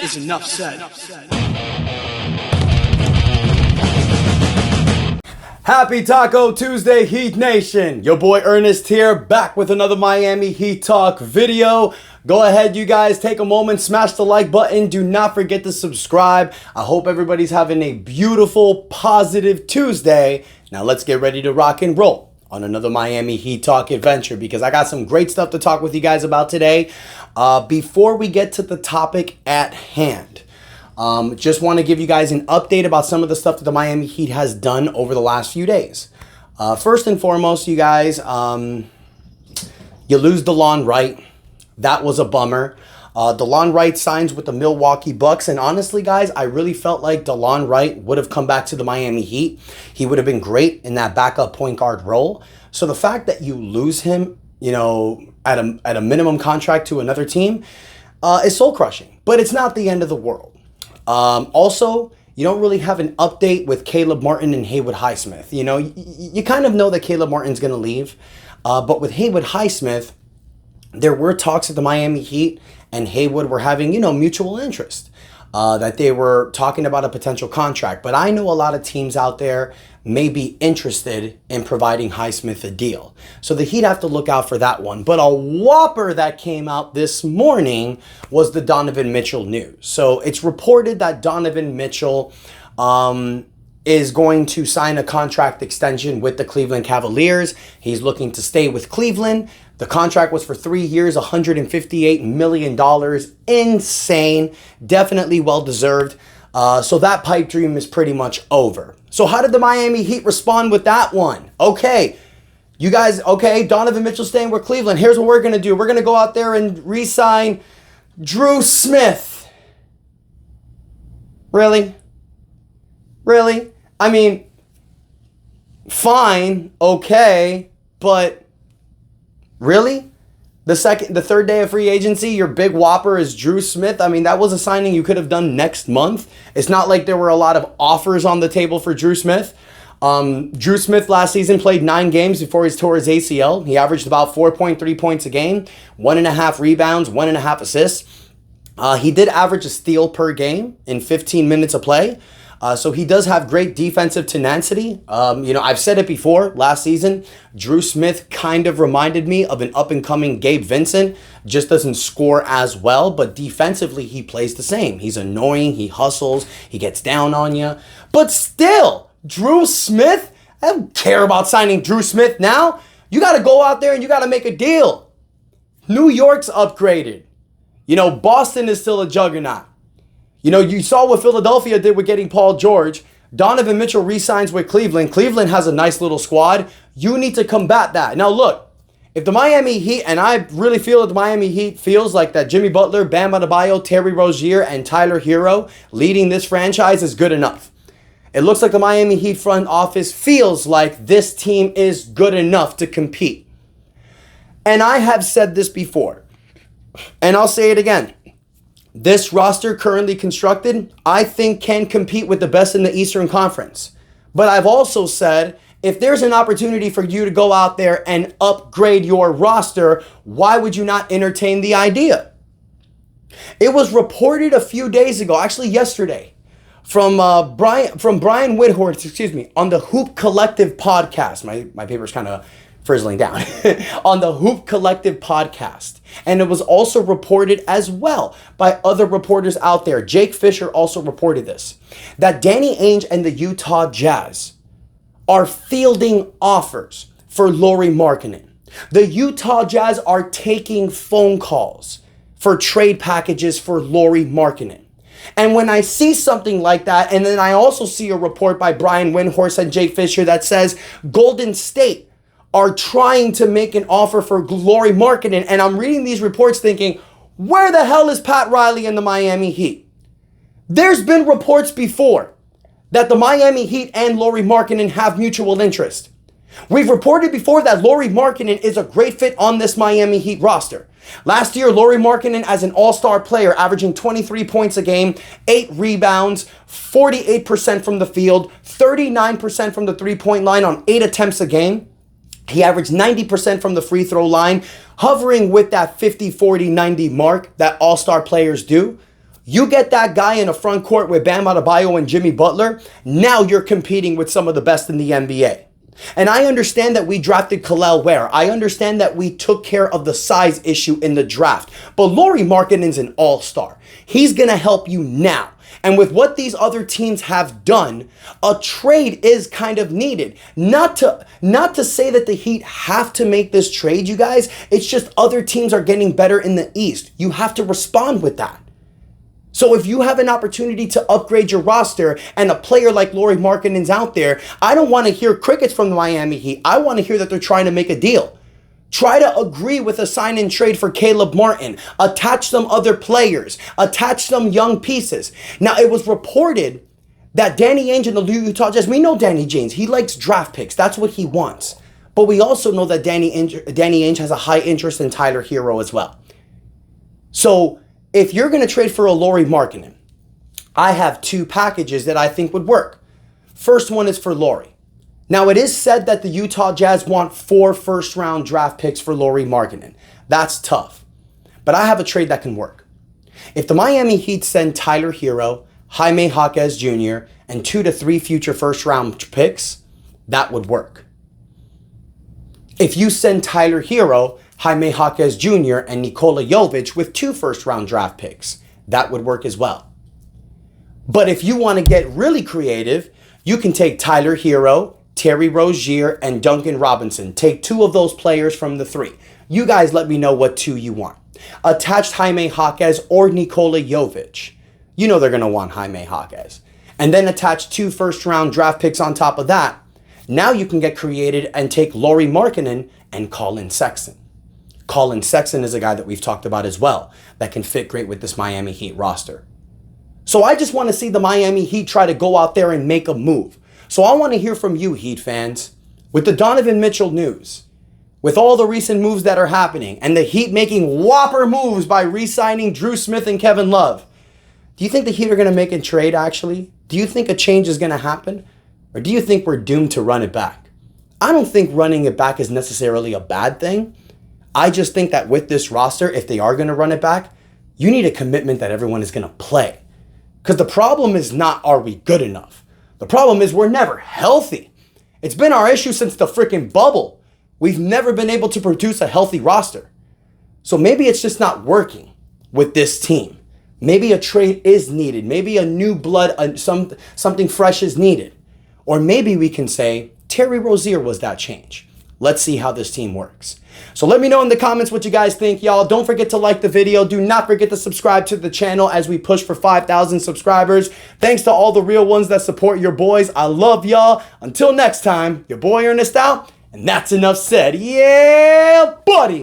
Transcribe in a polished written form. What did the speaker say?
is enough said. Happy Taco Tuesday, Heat Nation. Your boy Ernest here, back with another Miami Heat Talk video. Go ahead, you guys, take a moment, smash the like button. Do not forget to subscribe. I hope everybody's having a beautiful, positive Tuesday. Now let's get ready to rock and roll on another Miami Heat Talk adventure, because I got some great stuff to talk with you guys about today. Before we get to the topic at hand, just want to give you guys an update about some of the stuff that the Miami Heat has done over the last few days. First and foremost, you guys, you lose DeLon Wright. That was a bummer. DeLon Wright signs with the Milwaukee Bucks, and honestly, guys, I really felt like DeLon Wright would have come back to the Miami Heat. He would have been great in that backup point guard role. So the fact that you lose him, you know, at a minimum contract to another team, is soul crushing. But it's not the end of the world. Also, you don't really have an update with Caleb Martin and Haywood Highsmith. You know, you kind of know that Caleb Martin's going to leave. But with Haywood Highsmith, there were talks at the Miami Heat and Haywood were having, you know, mutual interest. That they were talking about a potential contract. But I know a lot of teams out there may be interested in providing Highsmith a deal. So the Heat have to look out for that one. But a whopper that came out this morning was the Donovan Mitchell news. So it's reported that Donovan Mitchell is going to sign a contract extension with the Cleveland Cavaliers. He's looking to stay with Cleveland. The contract was for 3 years, $158 million. Insane. Definitely well-deserved. So that pipe dream is pretty much over. So how did the Miami Heat respond with that one? Okay, you guys, okay, Donovan Mitchell staying with Cleveland. Here's what we're going to do. We're going to go out there and re-sign Drew Smith. Really? Really? I mean, fine, okay, but really? The third day of free agency, your big whopper is Drew Smith. I mean, that was a signing you could have done next month. It's not like there were a lot of offers on the table for Drew Smith. Drew Smith last season played 9 games before he tore his ACL. He averaged about 4.3 points a game, 1.5 rebounds, 1.5 assists. He did average a steal per game in 15 minutes of play. So he does have great defensive tenacity. You know, I've said it before last season. Drew Smith kind of reminded me of an up-and-coming Gabe Vincent. Just doesn't score as well, but defensively he plays the same. He's annoying. He hustles. He gets down on you. But still, Drew Smith, I don't care about signing Drew Smith now. You got to go out there and you got to make a deal. New York's upgraded. You know, Boston is still a juggernaut. You know, you saw what Philadelphia did with getting Paul George. Donovan Mitchell re-signs with Cleveland. Cleveland has a nice little squad. You need to combat that. Now, look, if the Miami Heat, and I really feel that the Miami Heat feels like that Jimmy Butler, Bam Adebayo, Terry Rozier, and Tyler Hero leading this franchise is good enough. It looks like the Miami Heat front office feels like this team is good enough to compete. And I have said this before, and I'll say it again. This roster currently constructed, I think, can compete with the best in the Eastern Conference. But I've also said, if there's an opportunity for you to go out there and upgrade your roster, why would you not entertain the idea? It was reported a few days ago, actually yesterday, from Brian Windhorst, on the Hoop Collective podcast. My paper's kind of frizzling down. On the Hoop Collective podcast. And it was also reported as well by other reporters out there. Jake Fisher also reported this, that Danny Ainge and the Utah Jazz are fielding offers for Lauri Markkanen. The Utah Jazz are taking phone calls for trade packages for Lauri Markkanen. And when I see something like that, and then I also see a report by Brian Windhorst and Jake Fisher that says Golden State are trying to make an offer for Lauri Markkanen, and I'm reading these reports thinking, where the hell is Pat Riley and the Miami Heat? There's been reports before that the Miami Heat and Lauri Markkanen have mutual interest. We've reported before that Lauri Markkanen is a great fit on this Miami Heat roster. Last year, Lauri Markkanen as an all-star player, averaging 23 points a game, 8 rebounds, 48% from the field, 39% from the three-point line on 8 attempts a game. He averaged 90% from the free throw line, hovering with that 50-40-90 mark that all-star players do. You get that guy in a front court with Bam Adebayo and Jimmy Butler, now you're competing with some of the best in the NBA. And I understand that we drafted Kel'el Ware. I understand that we took care of the size issue in the draft. But Lauri Markkanen's an all-star. He's going to help you now. And with what these other teams have done, a trade is kind of needed. Not to say that the Heat have to make this trade, you guys. It's just other teams are getting better in the East. You have to respond with that. So if you have an opportunity to upgrade your roster and a player like Lauri Markkanen's out there, I don't want to hear crickets from the Miami Heat. I want to hear that they're trying to make a deal. Try to agree with a sign and trade for Caleb Martin. Attach some other players. Attach some young pieces. Now, it was reported that Danny Ainge and the Utah Jazz, we know Danny Ainge. He likes draft picks. That's what he wants. But we also know that Danny Ainge has a high interest in Tyler Hero as well. So if you're going to trade for a Lauri Markkanen, I have two packages that I think would work. First one is for Lauri. Now, it is said that the Utah Jazz want 4 first-round draft picks for Lauri Markkanen. That's tough. But I have a trade that can work. If the Miami Heat send Tyler Hero, Jaime Jaquez Jr., and 2 to 3 future first-round picks, that would work. If you send Tyler Hero, Jaime Jaquez Jr., and Nikola Jovic with 2 first-round draft picks, that would work as well. But if you want to get really creative, you can take Tyler Hero, Terry Rozier, and Duncan Robinson. Take 2 of those players from the 3. You guys let me know what 2 you want. Attach Jaime Jaquez or Nikola Jovic. You know they're going to want Jaime Jaquez. And then attach 2 first-round draft picks on top of that. Now you can get creative and take Lauri Markkanen and Colin Sexton. Colin Sexton is a guy that we've talked about as well that can fit great with this Miami Heat roster. So I just want to see the Miami Heat try to go out there and make a move. So I want to hear from you, Heat fans. With the Donovan Mitchell news, with all the recent moves that are happening, and the Heat making whopper moves by re-signing Drew Smith and Kevin Love, do you think the Heat are going to make a trade, actually? Do you think a change is going to happen? Or do you think we're doomed to run it back? I don't think running it back is necessarily a bad thing. I just think that with this roster, if they are going to run it back, you need a commitment that everyone is going to play. Because the problem is not, are we good enough? The problem is we're never healthy. It's been our issue since the freaking bubble. We've never been able to produce a healthy roster. So maybe it's just not working with this team. Maybe a trade is needed. Maybe a new blood, something fresh is needed. Or maybe we can say Terry Rozier was that change. Let's see how this team works. So let me know in the comments what you guys think, y'all. Don't forget to like the video. Do not forget to subscribe to the channel as we push for 5,000 subscribers. Thanks to all the real ones that support your boys. I love y'all. Until next time, your boy Ernest out, and that's enough said. Yeah, buddy.